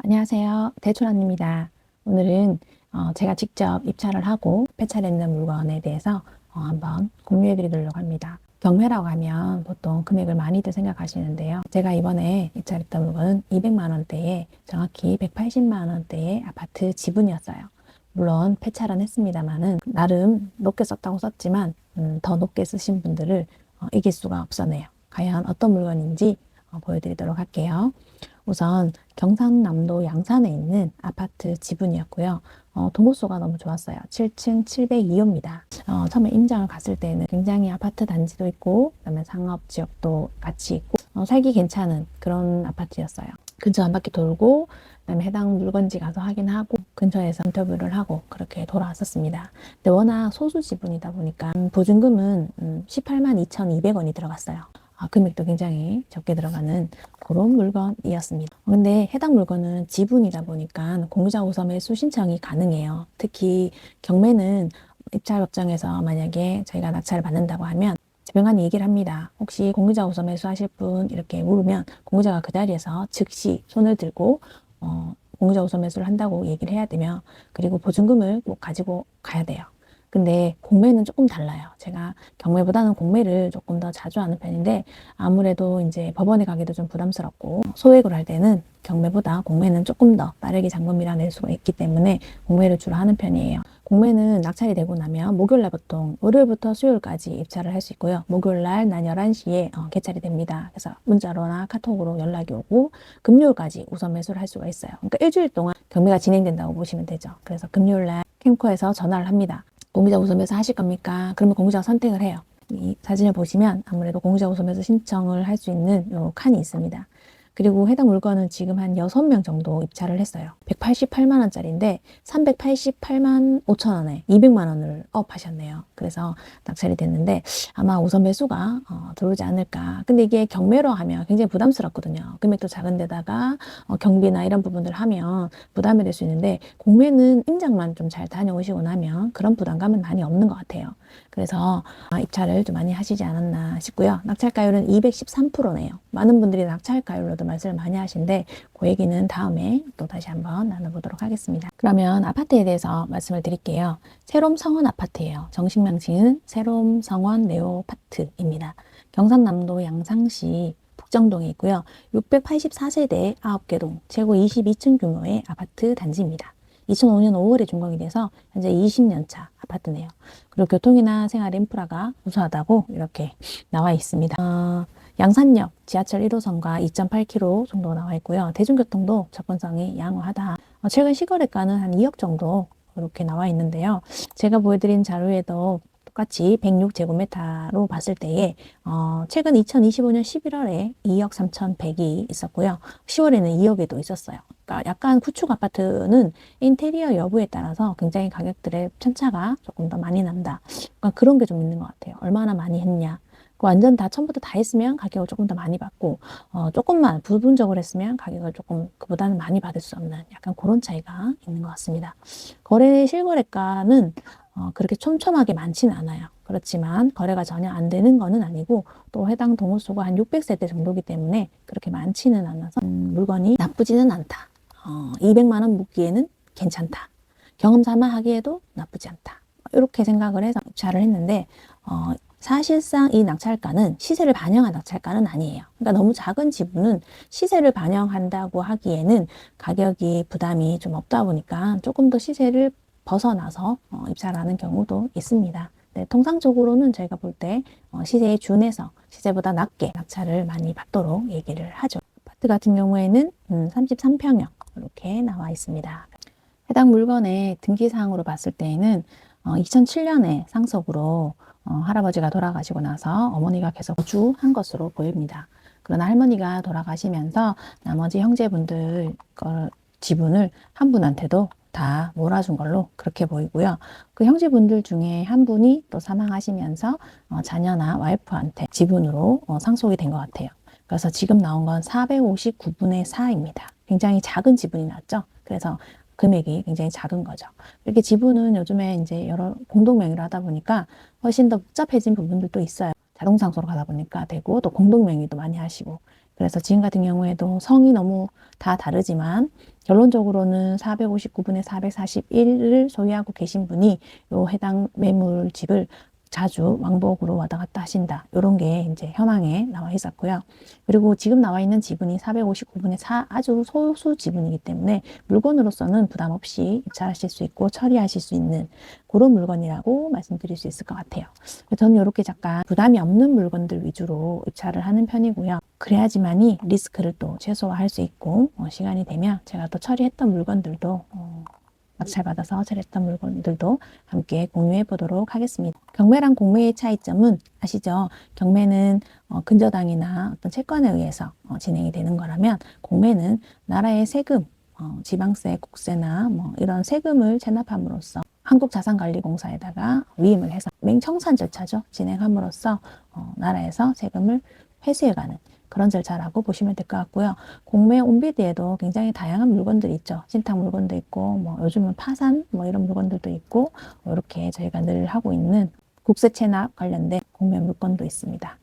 안녕하세요. 대출원입니다. 오늘은 제가 직접 입찰을 하고 폐차했는 물건에 대해서 한번 공유해 드리도록 합니다. 경매라고 하면 보통 금액을 많이들 생각하시는데요. 제가 이번에 입찰했던 물건은 200만 원대에 정확히 180만 원대의 아파트 지분이었어요. 물론 폐차는 했습니다만은 나름 높게 썼다고 썼지만 더 높게 쓰신 분들을 이길 수가 없었네요. 과연 어떤 물건인지 보여드리도록 할게요. 우선 경상남도 양산에 있는 아파트 지분이었고요. 동호수가 너무 좋았어요. 7층 702호입니다. 처음에 임장을 갔을 때는 굉장히 아파트 단지도 있고, 그다음에 상업 지역도 같이 있고, 살기 괜찮은 그런 아파트였어요. 근처 한 바퀴 돌고, 그다음에 해당 물건지 가서 확인하고, 근처에서 인터뷰를 하고, 그렇게 돌아왔었습니다. 근데 워낙 소수 지분이다 보니까 보증금은 18만 2,200원이 들어갔어요. 금액도 굉장히 적게 들어가는 그런 물건이었습니다. 근데 해당 물건은 지분이다 보니까 공유자 우선 매수 신청이 가능해요. 특히 경매는 입찰업장에서 만약에 저희가 낙찰을 받는다고 하면 재명한이 얘기를 합니다. 혹시 공유자 우선 매수하실 분 이렇게 물으면 공유자가 그 자리에서 즉시 손을 들고 공유자 우선 매수를 한다고 얘기를 해야 되며, 그리고 보증금을 꼭 가지고 가야 돼요. 근데 공매는 조금 달라요. 제가 경매보다는 공매를 조금 더 자주 하는 편인데, 아무래도 이제 법원에 가기도 좀 부담스럽고 소액으로 할 때는 경매보다 공매는 조금 더 빠르게 잔금 밀어낼 수가 있기 때문에 공매를 주로 하는 편이에요. 공매는 낙찰이 되고 나면 목요일날 보통 월요일부터 수요일까지 입찰을 할 수 있고요. 목요일날 낮 11시에 개찰이 됩니다. 그래서 문자로나 카톡으로 연락이 오고 금요일까지 우선 매수를 할 수가 있어요. 그러니까 일주일 동안 경매가 진행된다고 보시면 되죠. 그래서 금요일날 캠코에서 전화를 합니다. 공유자 우선 매수 하실 겁니까? 그러면 공유자가 선택을 해요. 이 사진을 보시면 아무래도 공유자 우선 매수 신청을 할 수 있는 요 칸이 있습니다. 그리고 해당 물건은 지금 한 6명 정도 입찰을 했어요. 188만 원짜리인데 388만 5천 원에 200만 원을 업하셨네요. 그래서 낙찰이 됐는데 아마 우선 매수가 들어오지 않을까. 근데 이게 경매로 하면 굉장히 부담스럽거든요. 금액도 작은 데다가 경비나 이런 부분들 하면 부담이 될 수 있는데, 공매는 임장만 좀 잘 다녀오시고 나면 그런 부담감은 많이 없는 것 같아요. 그래서 입찰을 좀 많이 하시지 않았나 싶고요. 낙찰가율은 213%네요. 많은 분들이 낙찰가율로도 말씀을 많이 하신데 그 얘기는 다음에 또 다시 한번 나눠보도록 하겠습니다. 그러면 아파트에 대해서 말씀을 드릴게요. 새롬 성원 아파트예요. 정식 명칭은 새롬 성원 네오파트입니다. 경상남도 양상시 북정동에 있고요. 684세대 9개 동, 최고 22층 규모의 아파트 단지입니다. 2005년 5월에 준공이 돼서 현재 20년 차 아파트네요. 그리고 교통이나 생활 인프라가 우수하다고 이렇게 나와 있습니다. 양산역 지하철 1호선과 2.8km 정도 나와 있고요. 대중교통도 접근성이 양호하다. 최근 시거래가는 한 2억 정도 이렇게 나와 있는데요. 제가 보여드린 자료에도 똑같이 106제곱미터로 봤을 때에 최근 2025년 11월에 2억 3,100이 있었고요. 10월에는 2억에도 있었어요. 그러니까 약간 구축 아파트는 인테리어 여부에 따라서 굉장히 가격들의 편차가 조금 더 많이 난다. 그러니까 그런 게 좀 있는 것 같아요. 얼마나 많이 했냐. 완전 다 처음부터 다 했으면 가격을 조금 더 많이 받고, 조금만 부분적으로 했으면 가격을 조금 그보다는 많이 받을 수 없는 약간 그런 차이가 있는 것 같습니다. 거래 실거래가는 그렇게 촘촘하게 많지는 않아요. 그렇지만 거래가 전혀 안 되는 거는 아니고, 또 해당 동호수가 한 600세대 정도이기 때문에 그렇게 많지는 않아서 물건이 나쁘지는 않다. 200만 원 묻기에는 괜찮다. 경험 삼아 하기에도 나쁘지 않다. 이렇게 생각을 해서 입찰을 했는데, 사실상 이 낙찰가는 시세를 반영한 낙찰가는 아니에요. 그러니까 너무 작은 지분은 시세를 반영한다고 하기에는 가격이 부담이 좀 없다 보니까 조금 더 시세를 벗어나서 입찰하는 경우도 있습니다. 네, 통상적으로는 저희가 볼 때 시세에 준해서 시세보다 낮게 낙찰을 많이 받도록 얘기를 하죠. 아파트 같은 경우에는 33평형 이렇게 나와 있습니다. 해당 물건의 등기사항으로 봤을 때에는 2007년에 상속으로 할아버지가 돌아가시고 나서 어머니가 계속 거주한 것으로 보입니다. 그러나 할머니가 돌아가시면서 나머지 형제분들 지분을 한 분한테도 다 몰아준 걸로 그렇게 보이고요. 그 형제분들 중에 한 분이 또 사망하시면서 자녀나 와이프한테 지분으로 상속이 된 것 같아요. 그래서 지금 나온 건 459분의 4입니다. 굉장히 작은 지분이 났죠. 그래서 금액이 굉장히 작은 거죠. 이렇게 지분은 요즘에 이제 여러 공동명의로 하다 보니까 훨씬 더 복잡해진 부분들도 있어요. 자동상속으로 가다 보니까 되고, 또 공동명의도 많이 하시고, 그래서 지금 같은 경우에도 성이 너무 다 다르지만 결론적으로는 459분의 441을 소유하고 계신 분이 요 해당 매물집을 자주 왕복으로 왔다 갔다 하신다. 이런 게 이제 현황에 나와 있었고요. 그리고 지금 나와 있는 지분이 459분의 4 아주 소수 지분이기 때문에 물건으로서는 부담 없이 입찰하실 수 있고 처리하실 수 있는 그런 물건이라고 말씀드릴 수 있을 것 같아요. 저는 이렇게 잠깐 부담이 없는 물건들 위주로 입찰을 하는 편이고요. 그래야지만이 리스크를 또 최소화할 수 있고 시간이 되면 제가 또 처리했던 물건들도 낙찰받아서 처리했던 물건들도 함께 공유해 보도록 하겠습니다. 경매랑 공매의 차이점은 아시죠? 경매는 근저당이나 어떤 채권에 의해서 진행이 되는 거라면 공매는 나라의 세금, 지방세, 국세나 뭐 이런 세금을 체납함으로써 한국자산관리공사에다가 위임을 해서 맹청산 절차죠. 진행함으로써 나라에서 세금을 회수해가는 그런 절차라고 보시면 될 것 같고요. 공매 온비드에도 굉장히 다양한 물건들이 있죠. 신탁 물건도 있고, 뭐 요즘은 파산 뭐 이런 물건들도 있고, 이렇게 저희가 늘 하고 있는 국세 체납 관련된 공매 물건도 있습니다.